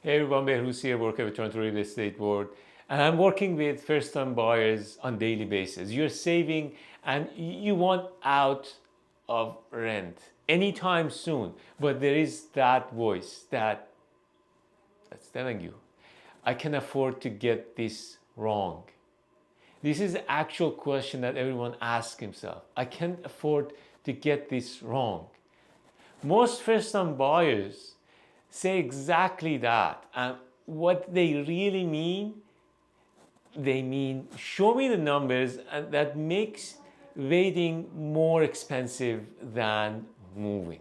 Hey everyone, Behrus here, working with Toronto Real Estate Board. And I'm working with first-time buyers on daily basis. You're saving and you want out of rent anytime soon. But there is that voice that's telling you, I can afford to get this wrong. This is the actual question that everyone asks himself. I can't afford to get this wrong. Most first-time buyers say exactly that. And what they really mean, they mean show me the numbers, and that makes waiting more expensive than moving.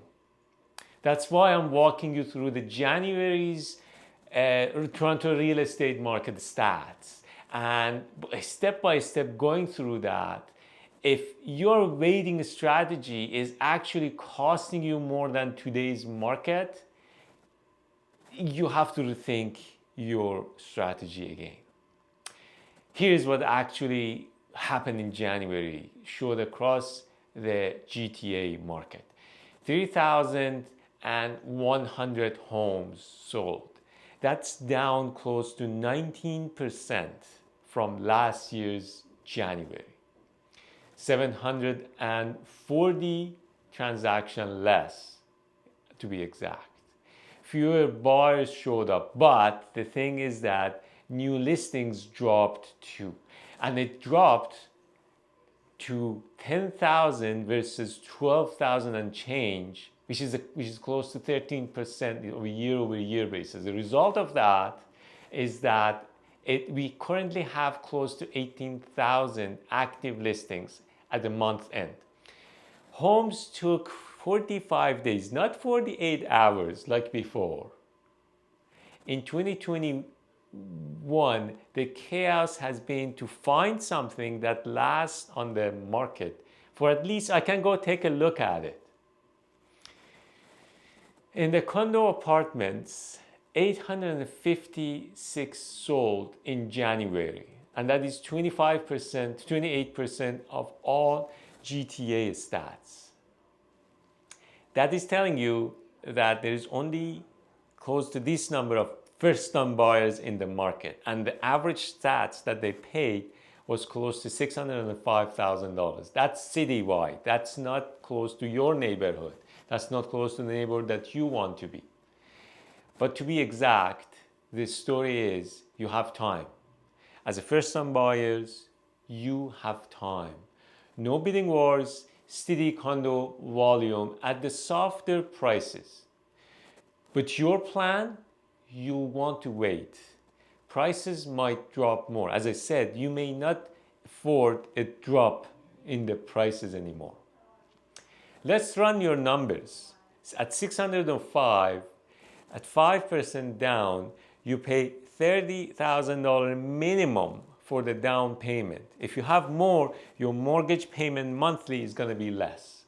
That's why I'm walking you through the January's Toronto real estate market stats, and step by step going through that. If your waiting strategy is actually costing you more than today's market, you have to rethink your strategy again. Here's what actually happened in January, showed across the GTA market. 3,100 homes sold. That's down close to 19% from last year's January. 740 transactions less, to be exact. Fewer buyers showed up, but the thing is that new listings dropped too, and it dropped to 10,000 versus 12,000 and change, which is close to 13% of a year-over-year basis. The result of that is that we currently have close to 18,000 active listings at the month end. Homes took 45 days, not 48 hours like before. In 2021, the chaos has been to find something that lasts on the market for at least, I can go take a look at it. In the condo apartments, 856 sold in January, and that is 25%, 28% of all GTA stats. That is telling you that there is only close to this number of first-time buyers in the market, and the average stats that they paid was close to $605,000. That's citywide. That's not close to your neighborhood. That's not close to the neighborhood that you want to be. But to be exact, the story is you have time. As a first-time buyers, you have time. No bidding wars, steady condo volume at the softer prices. But your plan, you want to wait. Prices might drop more. As I said, you may not afford a drop in the prices anymore. Let's run your numbers. At 605, at 5% down, you pay $30,000 minimum for the down payment. If you have more, your mortgage payment monthly is going to be less.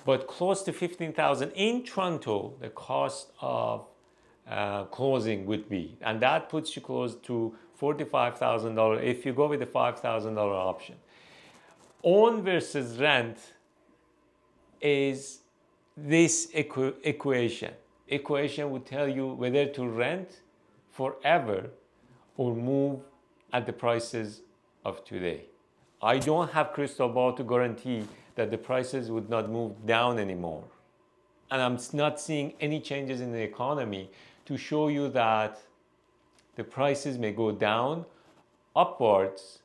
But close to $15,000 in Toronto, the cost of closing would be, and that puts you close to $45,000 if you go with the $5,000 option. Own versus rent is this equation. Equation would tell you whether to rent forever or move at the prices of today. I don't have crystal ball to guarantee that the prices would not move down anymore. And I'm not seeing any changes in the economy to show you that the prices may go down, upwards.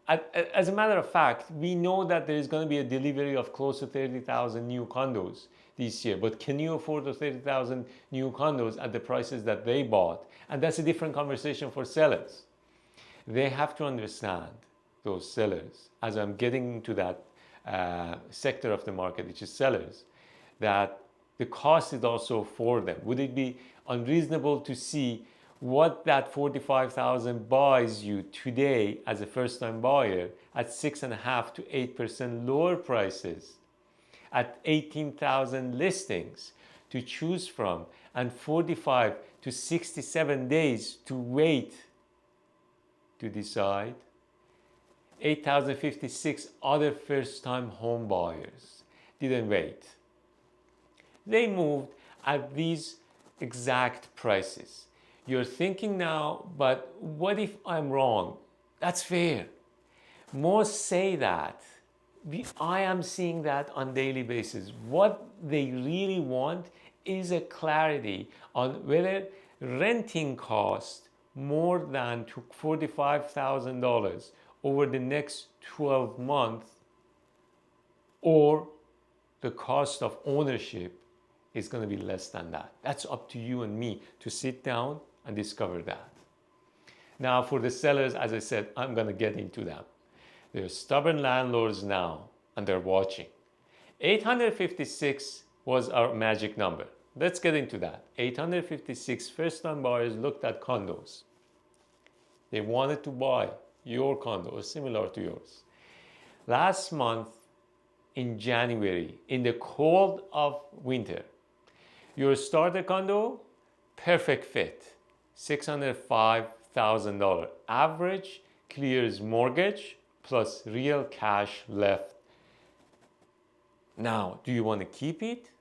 As a matter of fact, we know that there is going to be a delivery of close to 30,000 new condos this year. But can you afford the 30,000 new condos at the prices that they bought? And that's a different conversation for sellers. They have to understand, those sellers, as I'm getting into that sector of the market, which is sellers, that the cost is also for them. Would it be unreasonable to see what that $45,000 buys you today as a first-time buyer at 6.5% to 8% lower prices, at 18,000 listings to choose from, and 45 to 67 days to wait to decide? 8,056 other first-time home buyers didn't wait. They moved at these exact prices. You're thinking now, but what if I'm wrong? That's fair. Most say that. I am seeing that on daily basis. What they really want is a clarity on whether renting cost more than $45,000 over the next 12 months, or the cost of ownership is going to be less than that. That's up to you and me to sit down and discover that. Now, for the sellers, as I said, I'm going to get into them. They're stubborn landlords now, and they're watching. 856 was our magic number. Let's get into that. 856 first-time buyers looked at condos. They wanted to buy your condo or similar to yours. Last month, in January, in the cold of winter, your starter condo, perfect fit, $605,000. Average clears mortgage plus real cash left. Now, do you want to keep it?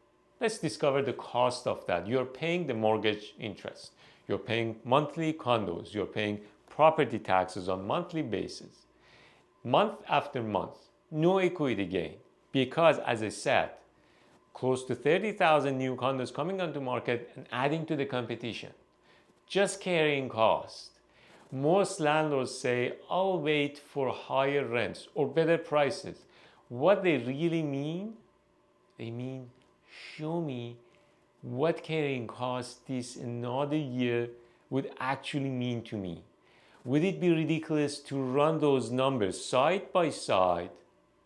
Let's discover the cost of that. You're paying the mortgage interest. You're paying monthly condos. You're paying property taxes on monthly basis. Month after month, no equity gain. Because, as I said, close to 30,000 new condos coming onto market and adding to the competition. Just carrying cost. Most landlords say, I'll wait for higher rents or better prices. What they really mean, they mean, show me what carrying cost this another year would actually mean to me. Would it be ridiculous to run those numbers side by side?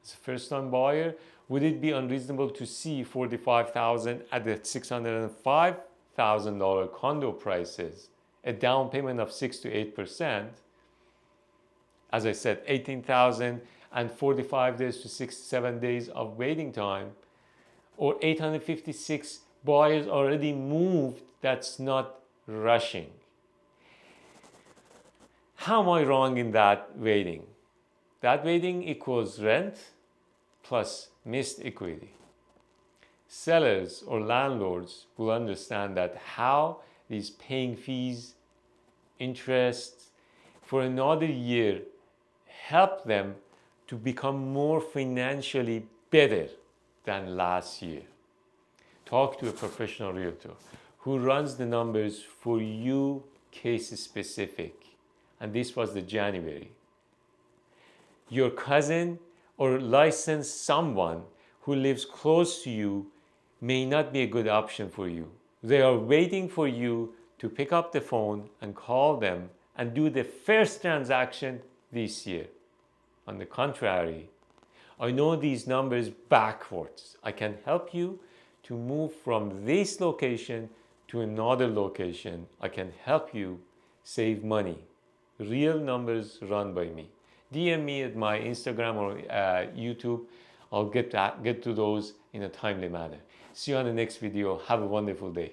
As a first-time buyer, would it be unreasonable to see $45,000 at the $605,000 condo prices, a down payment of 6 to 8%? As I said, 18,000 and 45 days to 6-7 days of waiting time, or 856 buyers already moved. That's not rushing. How am I wrong in that waiting? That waiting equals rent plus missed equity. Sellers or landlords will understand that how these paying fees, interest for another year help them to become more financially better than last year. Talk to a professional realtor who runs the numbers for you, case specific. And this was the January. Your cousin or licensed someone who lives close to you may not be a good option for you. They are waiting for you to pick up the phone and call them and do the first transaction this year. On the contrary, I know these numbers backwards. I can help you to move from this location to another location. I can help you save money. Real numbers run by me. DM me at my Instagram or YouTube. I'll get to those in a timely manner. See you on the next video. Have a wonderful day.